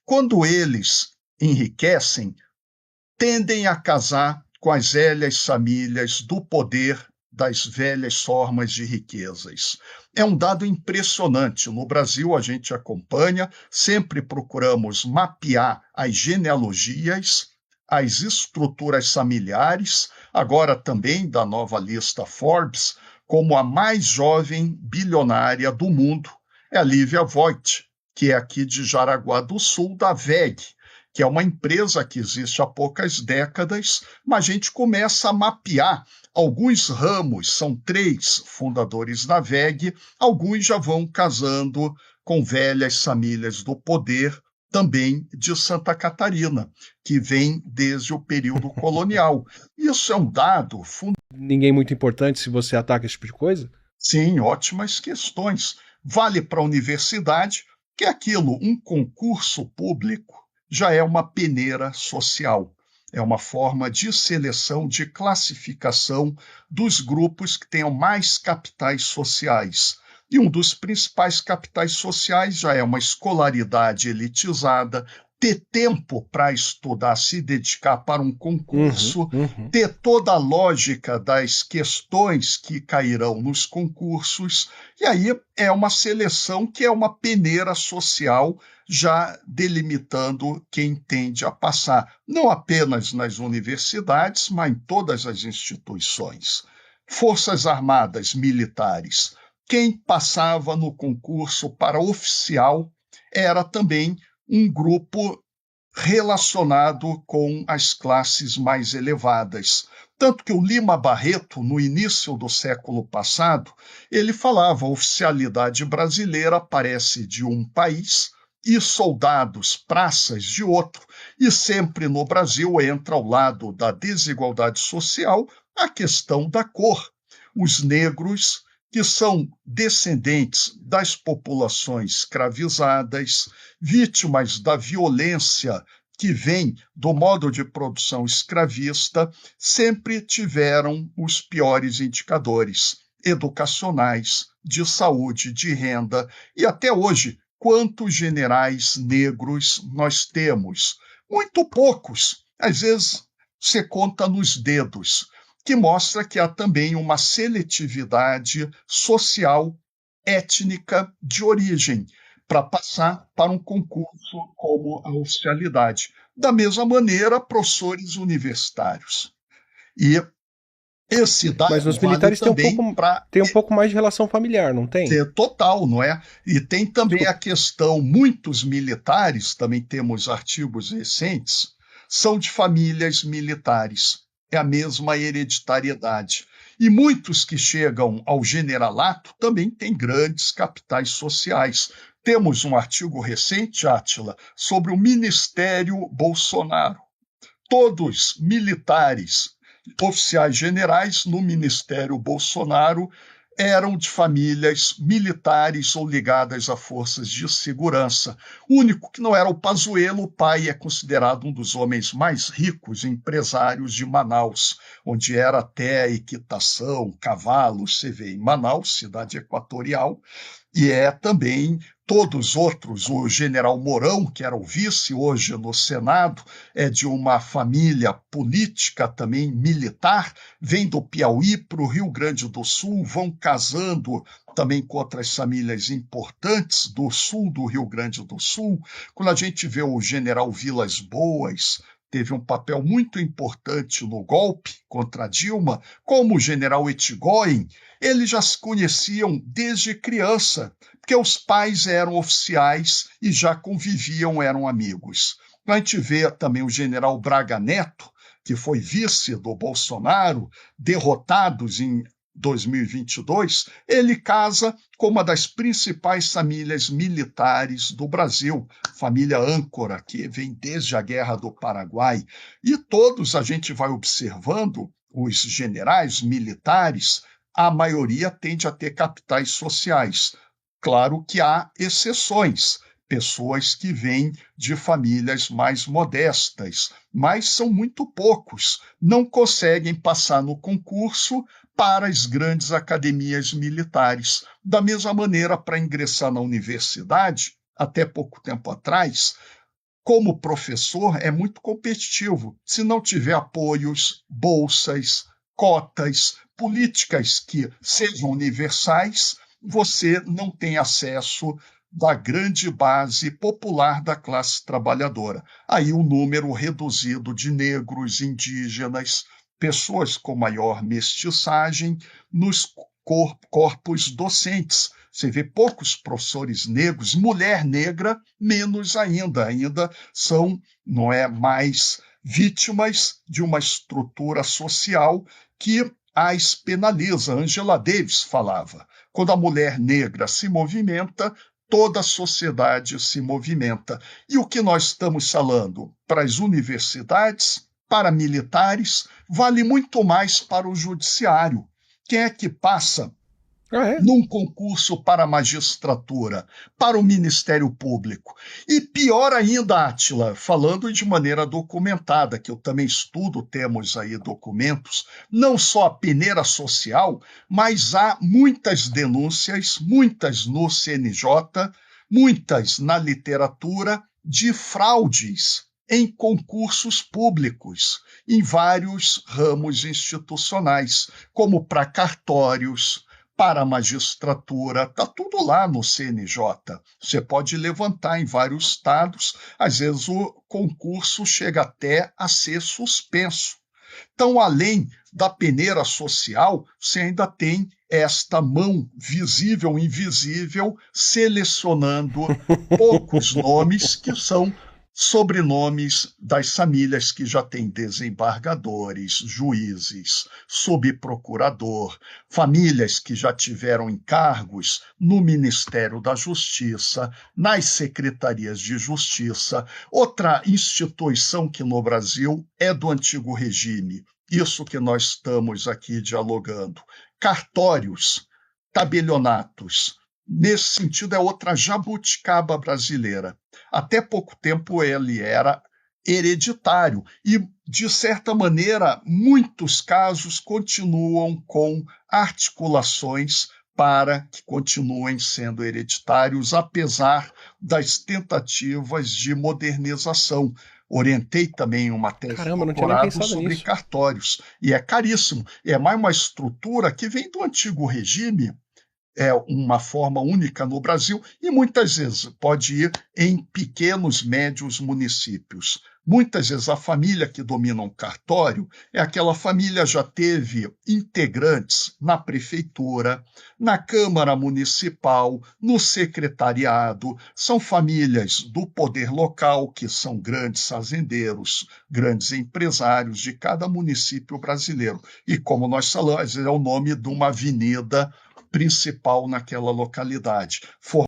quando eles enriquecem, tendem a casar com as velhas famílias do poder das velhas formas de riquezas. É um dado impressionante. No Brasil, a gente acompanha, sempre procuramos mapear as genealogias, as estruturas familiares, agora também da nova lista Forbes, como a mais jovem bilionária do mundo, é a Lívia Voigt, que é aqui de Jaraguá do Sul, da WEG, que é uma empresa que existe há poucas décadas, mas a gente começa a mapear alguns ramos, são 3 fundadores da WEG, alguns já vão casando com velhas famílias do poder, também de Santa Catarina, que vem desde o período colonial. Isso é um dado fundamental. Ninguém muito importante se você ataca esse tipo de coisa? Sim, ótimas questões. Vale para a universidade, que é aquilo, um concurso público já é uma peneira social. É uma forma de seleção, de classificação dos grupos que tenham mais capitais sociais. E um dos principais capitais sociais já é uma escolaridade elitizada, ter tempo para estudar, se dedicar para um concurso, ter toda a lógica das questões que cairão nos concursos, e aí é uma seleção que é uma peneira social já delimitando quem tende a passar, não apenas nas universidades, mas em todas as instituições. Forças Armadas militares. Quem passava no concurso para oficial era também um grupo relacionado com as classes mais elevadas. Tanto que o Lima Barreto, no início do século passado, ele falava: a oficialidade brasileira parece de um país e soldados, praças de outro, e sempre no Brasil entra ao lado da desigualdade social a questão da cor. Os negros, que são descendentes das populações escravizadas, vítimas da violência que vem do modo de produção escravista, sempre tiveram os piores indicadores educacionais, de saúde, de renda, e até hoje, quantos generais negros nós temos? Muito poucos, às vezes você conta nos dedos, que mostra que há também uma seletividade social, étnica, de origem, para passar para um concurso como a oficialidade. Da mesma maneira, professores universitários. E esse dado Mas os vale militares têm também para um pouco mais de relação familiar, não tem? total, não é? E tem também Desculpa. a questão, muitos militares, também temos artigos recentes, são de famílias militares. É a mesma hereditariedade. E muitos que chegam ao generalato também têm grandes capitais sociais. Temos um artigo recente, Átila, sobre o Ministério Bolsonaro. Todos militares, oficiais generais no Ministério Bolsonaro, eram de famílias militares ou ligadas a forças de segurança. O único que não era o Pazuello, o pai é considerado um dos homens mais ricos empresários de Manaus, onde era até equitação, cavalos, você vê, em Manaus, cidade equatorial, e é também todos os outros, o general Mourão, que era o vice hoje no Senado, é de uma família política também militar, vem do Piauí para o Rio Grande do Sul, vão casando também com outras famílias importantes do sul do Rio Grande do Sul. Quando a gente vê o general Vilas Boas, teve um papel muito importante no golpe contra Dilma, como o general Etchegóin, eles já se conheciam desde criança, porque os pais eram oficiais e já conviviam, eram amigos. A gente vê também o general Braga Neto, que foi vice do Bolsonaro, derrotados em 2022, ele casa com uma das principais famílias militares do Brasil, família âncora, que vem desde a Guerra do Paraguai. E todos a gente vai observando, os generais militares, a maioria tende a ter capitais sociais. Claro que há exceções, pessoas que vêm de famílias mais modestas, mas são muito poucos, não conseguem passar no concurso para as grandes academias militares. Da mesma maneira, para ingressar na universidade, até pouco tempo atrás, como professor, é muito competitivo. Se não tiver apoios, bolsas, cotas, políticas que sejam universais, você não tem acesso da grande base popular da classe trabalhadora. Aí o número reduzido de negros, indígenas, pessoas com maior mestiçagem nos corpos docentes. Você vê poucos professores negros, mulher negra, menos ainda. Ainda são, não é, mais vítimas de uma estrutura social que as penaliza. Angela Davis falava: quando a mulher negra se movimenta, toda a sociedade se movimenta. E o que nós estamos falando para as universidades, para militares, vale muito mais para o judiciário. Quem é que passa num concurso para a magistratura, para o Ministério Público? E pior ainda, Átila, falando de maneira documentada, que eu também estudo, temos aí documentos, não só a peneira social, mas há muitas denúncias, muitas no CNJ, muitas na literatura, de fraudes em concursos públicos, em vários ramos institucionais, como para cartórios, para a magistratura, está tudo lá no CNJ. Você pode levantar em vários estados, às vezes o concurso chega até a ser suspenso. Então, além da peneira social, você ainda tem esta mão visível e invisível selecionando poucos nomes que são sobrenomes das famílias que já têm desembargadores, juízes, subprocurador, famílias que já tiveram encargos no Ministério da Justiça, nas secretarias de justiça. Outra instituição que no Brasil é do antigo regime, isso que nós estamos aqui dialogando, cartórios, tabelionatos. Nesse sentido, é outra jabuticaba brasileira. Até pouco tempo ele era hereditário e, de certa maneira, muitos casos continuam com articulações para que continuem sendo hereditários, apesar das tentativas de modernização. Orientei também uma tese de doutorado sobre cartórios, e é caríssimo. É mais uma estrutura que vem do antigo regime, é uma forma única no Brasil e muitas vezes pode ir em pequenos, médios municípios. Muitas vezes a família que domina um cartório é aquela família que já teve integrantes na prefeitura, na Câmara Municipal, no secretariado, são famílias do poder local, que são grandes fazendeiros, grandes empresários de cada município brasileiro. E como nós falamos, é o nome de uma avenida principal naquela localidade.